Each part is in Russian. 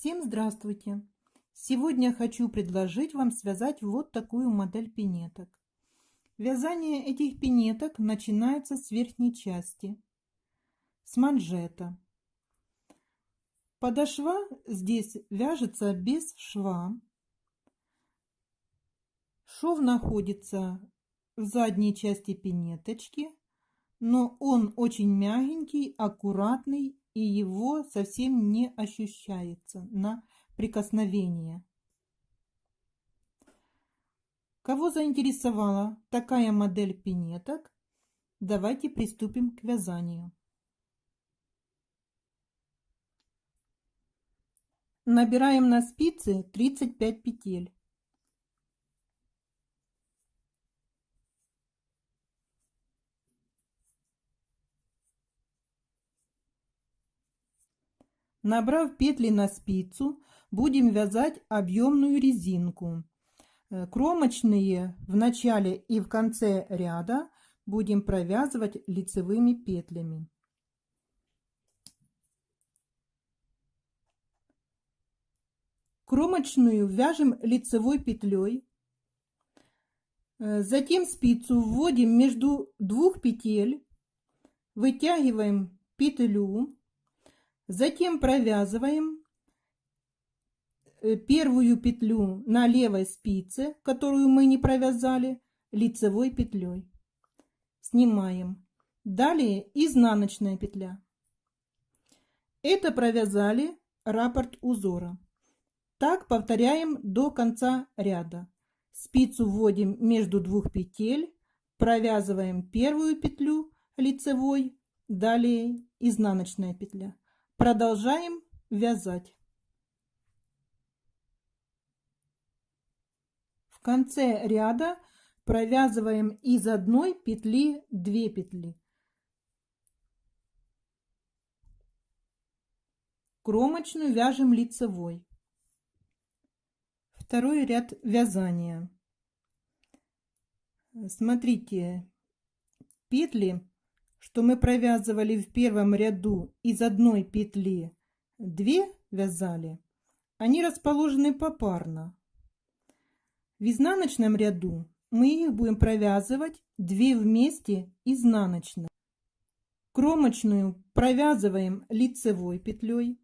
Всем здравствуйте! Сегодня хочу предложить вам связать вот такую модель пинеток. Вязание этих пинеток начинается с верхней части, с манжета. Подошва здесь вяжется без шва. Шов находится в задней части пинеточки, но он очень мягенький, аккуратный, и его совсем не ощущается на прикосновение. Кого заинтересовала такая модель пинеток, давайте приступим к вязанию. Набираем на спицы 35 петель. Набрав петли на спицу, будем вязать объемную резинку. Кромочные в начале и в конце ряда будем провязывать лицевыми петлями. Кромочную вяжем лицевой петлей. Затем спицу вводим между двух петель, вытягиваем петлю, затем провязываем первую петлю на левой спице, которую мы не провязали, лицевой петлей. Снимаем. Далее изнаночная петля. Это провязали раппорт узора. Так повторяем до конца ряда. Спицу вводим между двух петель, провязываем первую петлю лицевой, далее изнаночная петля. Продолжаем вязать. В конце ряда провязываем из одной петли 2 петли. Кромочную вяжем лицевой. Второй ряд вязания. Смотрите, петли, что мы провязывали в первом ряду, из одной петли 2 вязали, они расположены попарно. В изнаночном ряду мы их будем провязывать 2 вместе изнаночной. Кромочную провязываем лицевой петлей.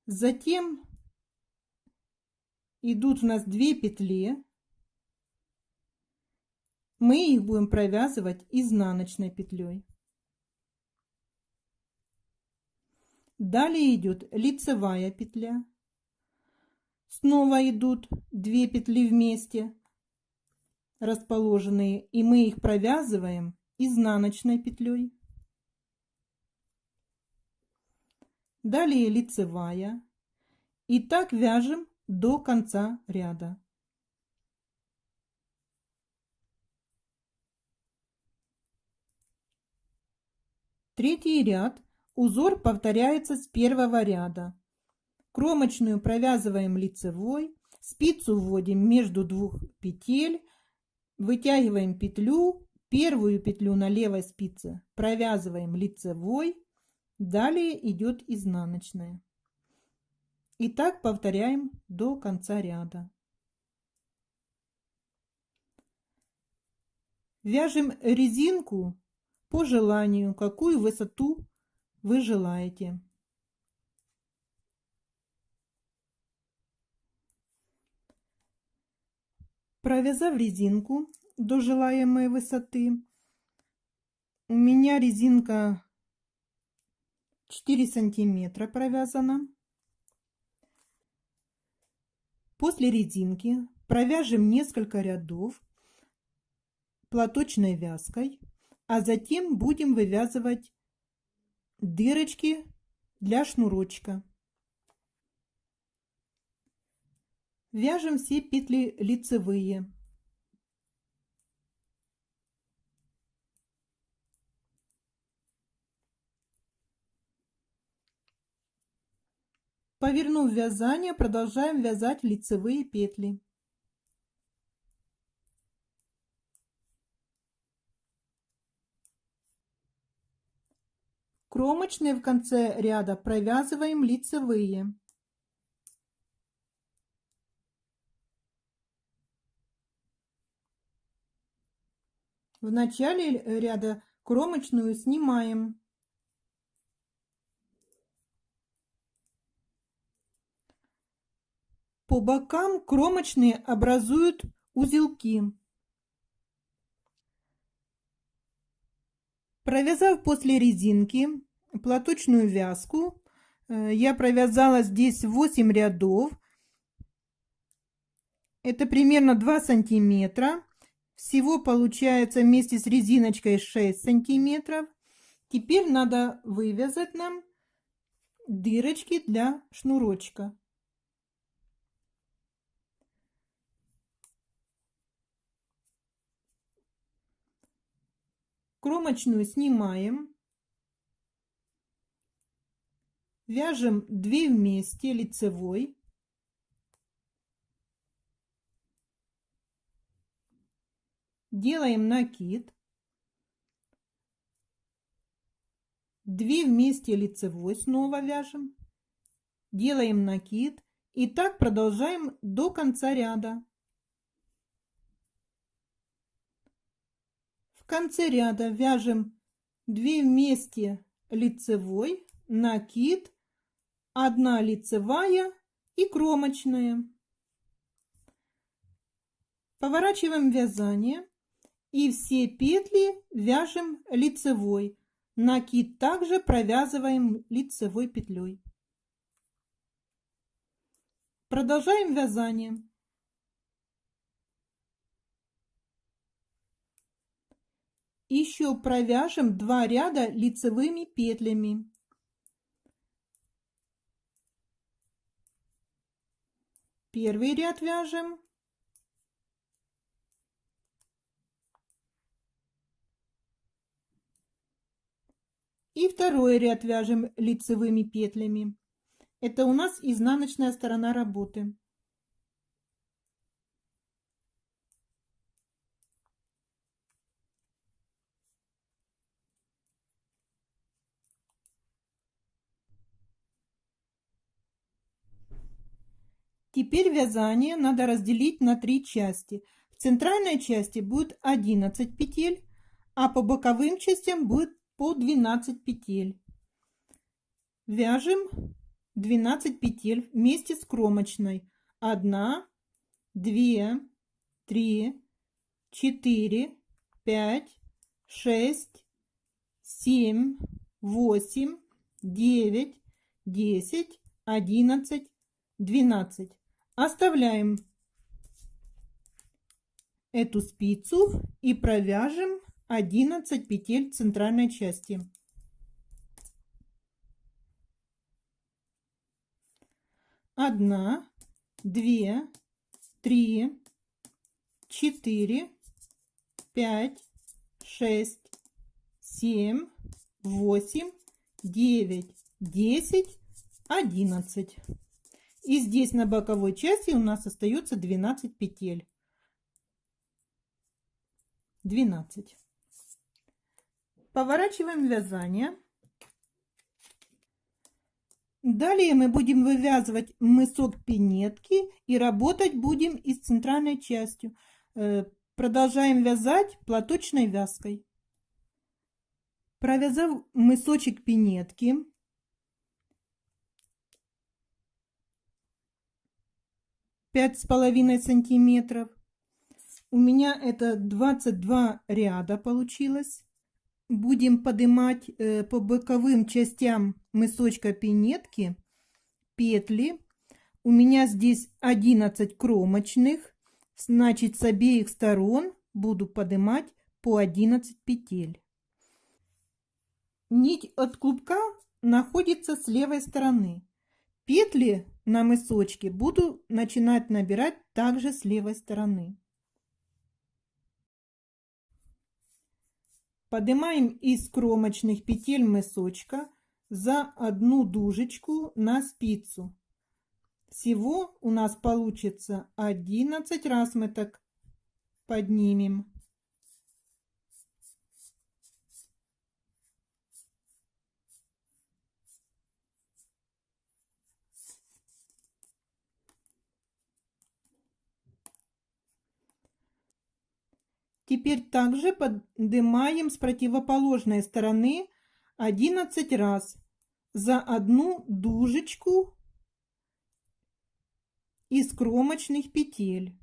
Затем идут у нас 2 петли. Мы их будем провязывать изнаночной петлей. Далее идет лицевая петля. Снова идут 2 петли вместе расположенные, и мы их провязываем изнаночной петлей. Далее лицевая. И так вяжем до конца ряда. Третий ряд. Узор повторяется с первого ряда. Кромочную провязываем лицевой, спицу вводим между двух петель, вытягиваем петлю, первую петлю на левой спице провязываем лицевой, далее идет изнаночная. И так повторяем до конца ряда. Вяжем резинку по желанию, какую высоту вы желаете. Провязав резинку до желаемой высоты, у меня резинка 4 сантиметра провязана. После резинки провяжем несколько рядов платочной вязкой, а затем будем вывязывать дырочки для шнурочка. Вяжем все петли лицевые. Повернув вязание, продолжаем вязать лицевые петли. кромочные в конце ряда провязываем лицевые. В начале ряда кромочную снимаем. По бокам кромочные образуют узелки. Провязав после резинки платочную вязку, я провязала здесь 8 рядов. Это примерно 2 сантиметра. Всего получается вместе с резиночкой 6 сантиметров. Теперь надо вывязать нам дырочки для шнурочка. Кромочную снимаем. Вяжем 2 вместе лицевой. Делаем накид. 2 вместе лицевой снова вяжем. Делаем накид. И так продолжаем до конца ряда. В конце ряда вяжем 2 вместе лицевой, накид, 1 лицевая и кромочная. Поворачиваем вязание и все петли вяжем лицевой. Накид также провязываем лицевой петлей. Продолжаем вязание. Еще провяжем 2 ряда лицевыми петлями. Первый ряд вяжем. И второй ряд вяжем лицевыми петлями. Это у нас изнаночная сторона работы. Теперь вязание надо разделить на 3 части. В центральной части будет 11 петель, а по боковым частям будет по 12 петель. Вяжем 12 петель вместе с кромочной. 1, 2, 3, 4, 5, 6, 7, 8, 9, 10, 11, 12. Оставляем эту спицу и провяжем 11 петель центральной части. 1, 2, 3, 4, 5, 6, 7, 8, 9, 10, 11. И здесь на боковой части у нас остается 12 петель. 12. Поворачиваем вязание. Далее мы будем вывязывать мысок пинетки и работать будем и с центральной частью. Продолжаем вязать платочной вязкой. Провязав мысочек пинетки, 5,5 сантиметров. У меня это 22 ряда получилось. Будем поднимать по боковым частям мысочка пинетки петли. У меня здесь 11 кромочных, значит с обеих сторон буду поднимать по 11 петель. Нить от клубка находится с левой стороны. Петли на мысочке буду начинать набирать также с левой стороны. Поднимаем из кромочных петель мысочка за одну дужечку на спицу. Всего у нас получится 11 раз мы так поднимем. Теперь также поднимаем с противоположной стороны 11 раз за одну дужечку из кромочных петель.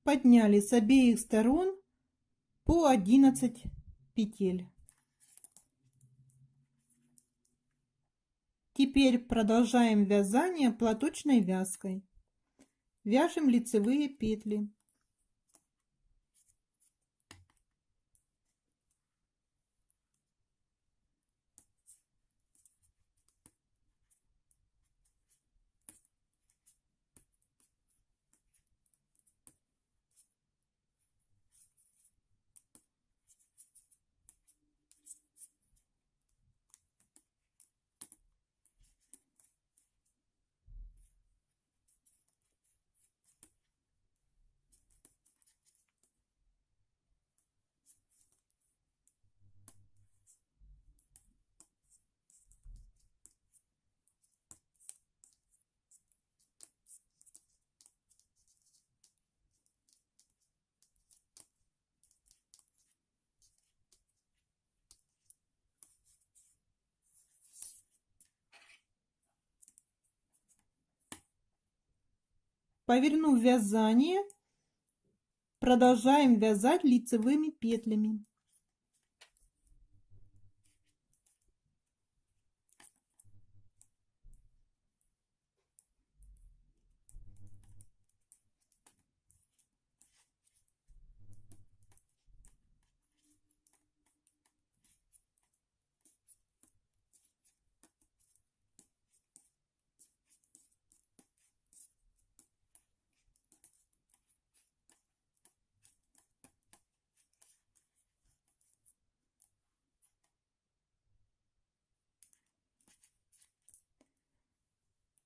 Подняли с обеих сторон по 11 петель. Теперь продолжаем вязание платочной вязкой. Вяжем лицевые петли. Повернув вязание, продолжаем вязать лицевыми петлями.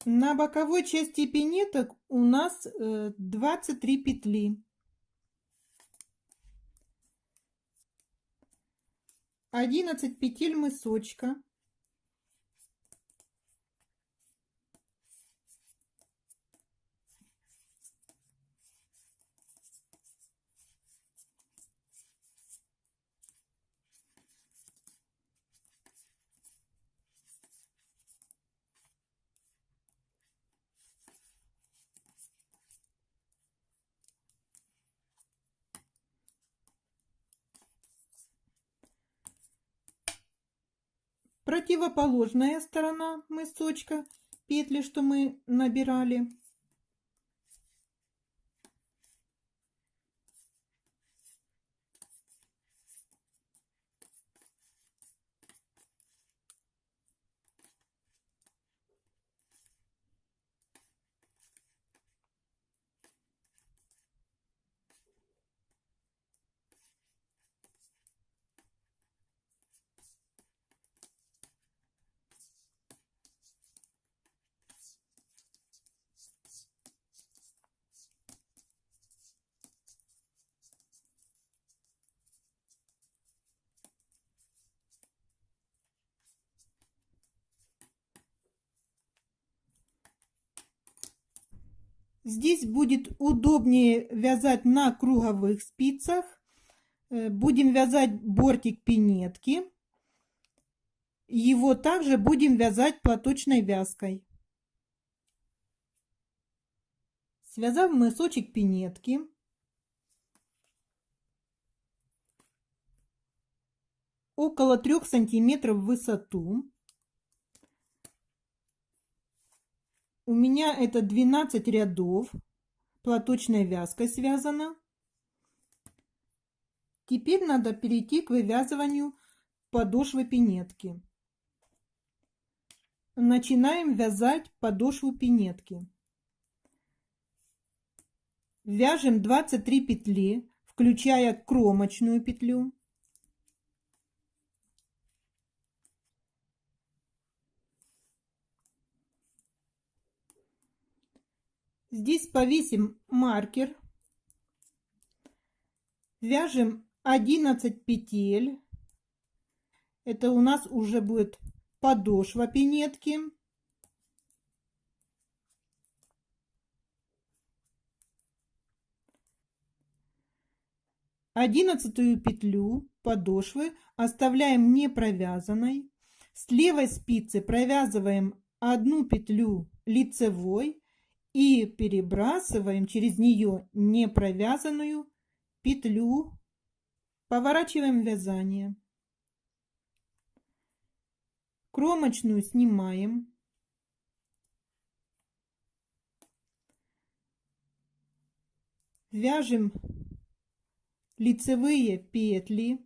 На боковой части пинеток у нас 23 петли. 11 петель мысочка. Противоположная сторона мысочка, петли, что мы набирали. Здесь будет удобнее вязать на круговых спицах. Будем вязать бортик пинетки. Его также будем вязать платочной вязкой. Связав мысочек пинетки, около 3 сантиметров в высоту. У меня это 12 рядов платочной вязкой связано. Теперь надо перейти к вывязыванию подошвы пинетки. Начинаем вязать подошву пинетки. Вяжем 23 петли, включая кромочную петлю. Здесь повесим маркер. Вяжем 11 петель Это у нас уже будет подошва пинетки. 11 петлю подошвы оставляем не провязанной. С левой спицы провязываем 1 петлю лицевой и перебрасываем через нее не провязанную петлю. Поворачиваем вязание. Кромочную снимаем. Вяжем лицевые петли.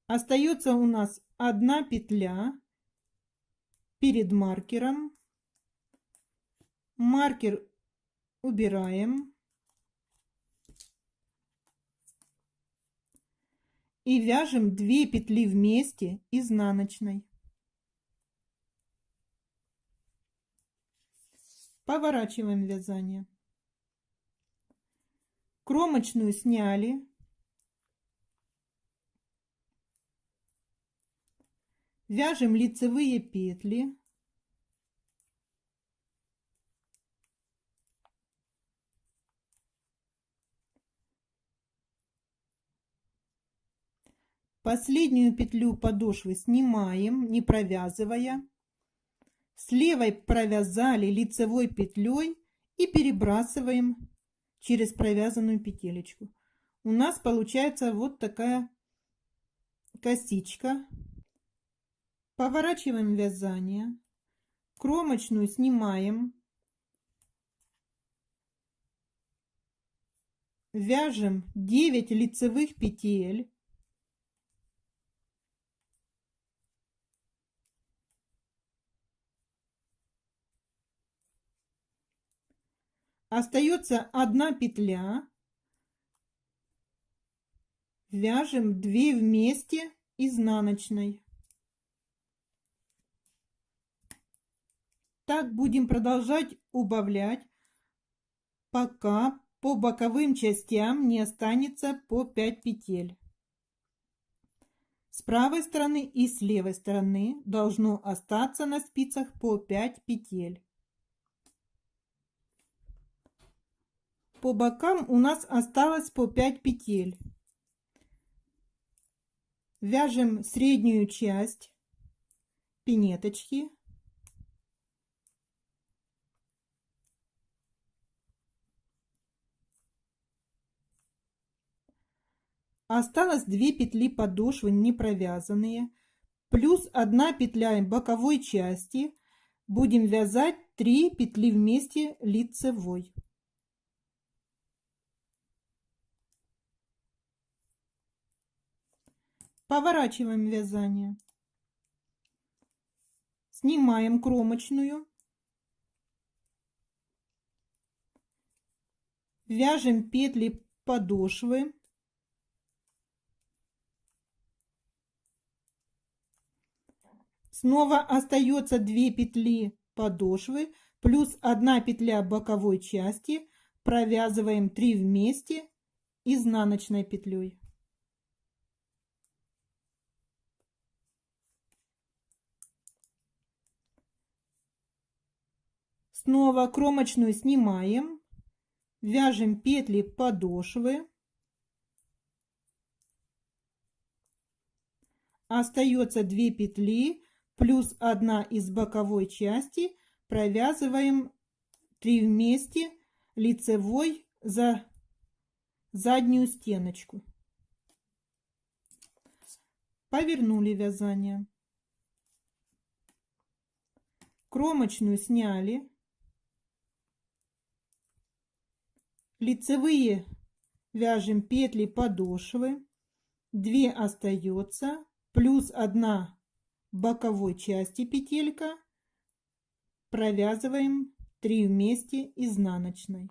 Остается у нас 1 петля перед маркером. Маркер убираем. И вяжем 2 петли вместе изнаночной. Поворачиваем вязание. Кромочную сняли. Вяжем лицевые петли. Последнюю петлю подошвы снимаем, не провязывая. С левой провязали лицевой петлей и перебрасываем через провязанную петелечку. У нас получается вот такая косичка. Поворачиваем вязание. Кромочную снимаем. Вяжем 9 лицевых петель. Остается 1 петля. Вяжем 2 вместе изнаночной. Так будем продолжать убавлять, пока по боковым частям не останется по 5 петель. С правой стороны и с левой стороны должно остаться на спицах по 5 петель. По бокам у нас осталось по 5 петель. Вяжем среднюю часть пинеточки. Осталось 2 петли подошвы не провязанные, плюс 1 петля боковой части. Будем вязать 3 петли вместе лицевой. Поворачиваем вязание. Снимаем кромочную. Вяжем петли подошвы. Снова остается 2 петли подошвы плюс 1 петля боковой части. Провязываем 3 вместе изнаночной петлей. Снова кромочную снимаем. Вяжем петли подошвы. Остается 2 петли плюс 1 из боковой части. Провязываем 3 вместе лицевой за заднюю стеночку. Повернули вязание. Кромочную сняли. Лицевые вяжем петли подошвы. 2 остается, плюс 1 боковой части петелька. Провязываем 3 вместе изнаночной.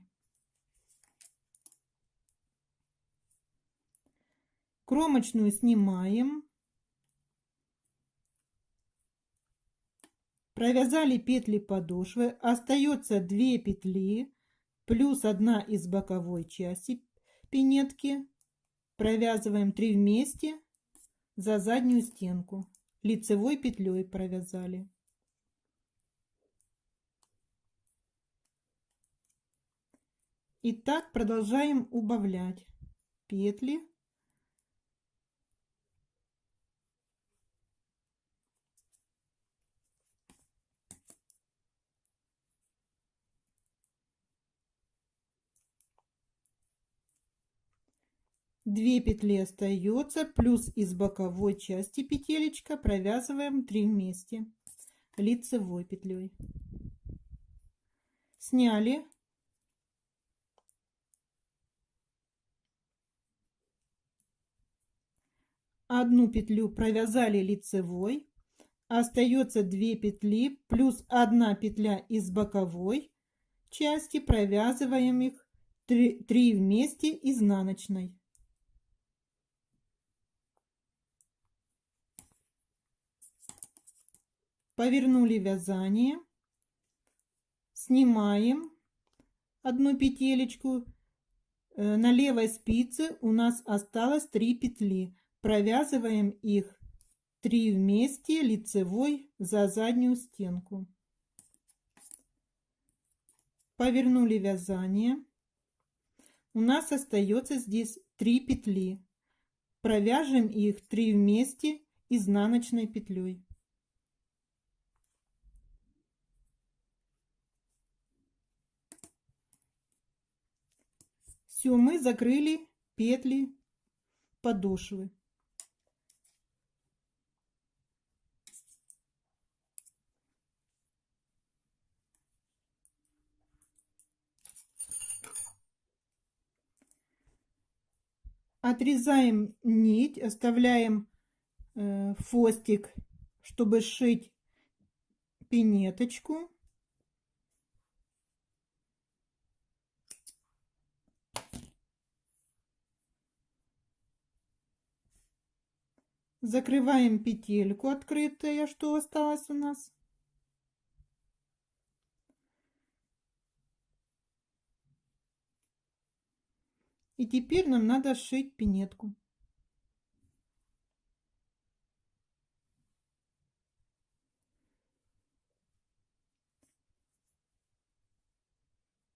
Кромочную снимаем. Провязали петли подошвы, остается 2 петли плюс 1 из боковой части пинетки. Провязываем 3 вместе за заднюю стенку. Лицевой петлей провязали. И так продолжаем убавлять петли. Две петли остается, плюс из боковой части петелечка провязываем 3 вместе лицевой петлей. Сняли. Одну петлю провязали лицевой, остается 2 петли плюс 1 петля из боковой части, провязываем их 3 вместе изнаночной. Повернули вязание, снимаем одну петелечку, на левой спице у нас осталось 3 петли, провязываем их 3 вместе лицевой за заднюю стенку. Повернули вязание, у нас остается здесь 3 петли, провяжем их 3 вместе изнаночной петлей. Все, мы закрыли петли подошвы. Отрезаем нить, оставляем хвостик, чтобы сшить пинеточку. Закрываем петельку открытая, что осталось у нас. И теперь нам надо сшить пинетку.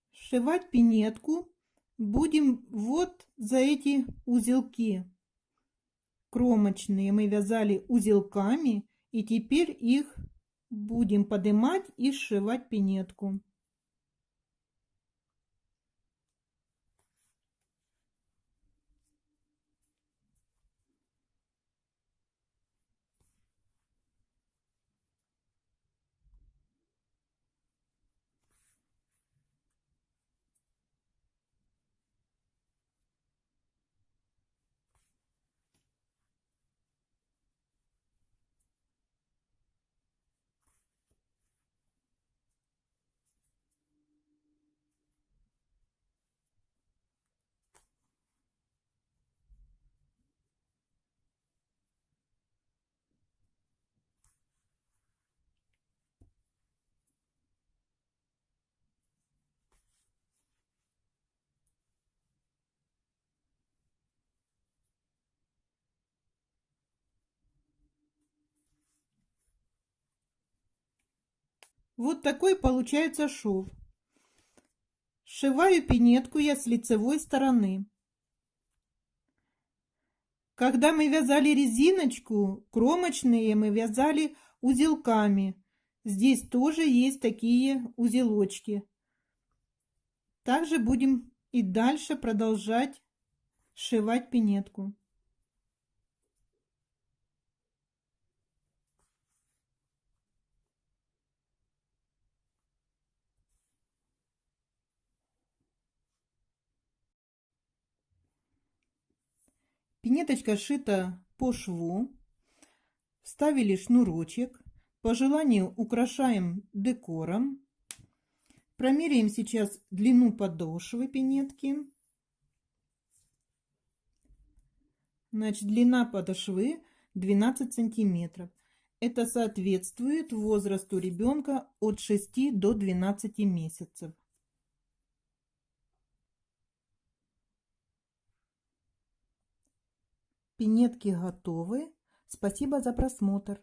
Сшивать пинетку будем вот за эти узелки. Кромочные мы вязали узелками, и теперь их будем поднимать и сшивать пинетку. Вот такой получается шов. Сшиваю пинетку я с лицевой стороны. Когда мы вязали резиночку, кромочные мы вязали узелками. Здесь тоже есть такие узелочки. Также будем и дальше продолжать сшивать пинетку. Пинеточка сшита по шву. Вставили шнурочек. По желанию украшаем декором. Промеряем сейчас длину подошвы пинетки. Значит, длина подошвы 12 сантиметров. Это соответствует возрасту ребенка от 6 до 12 месяцев. Пинетки готовы. Спасибо за просмотр.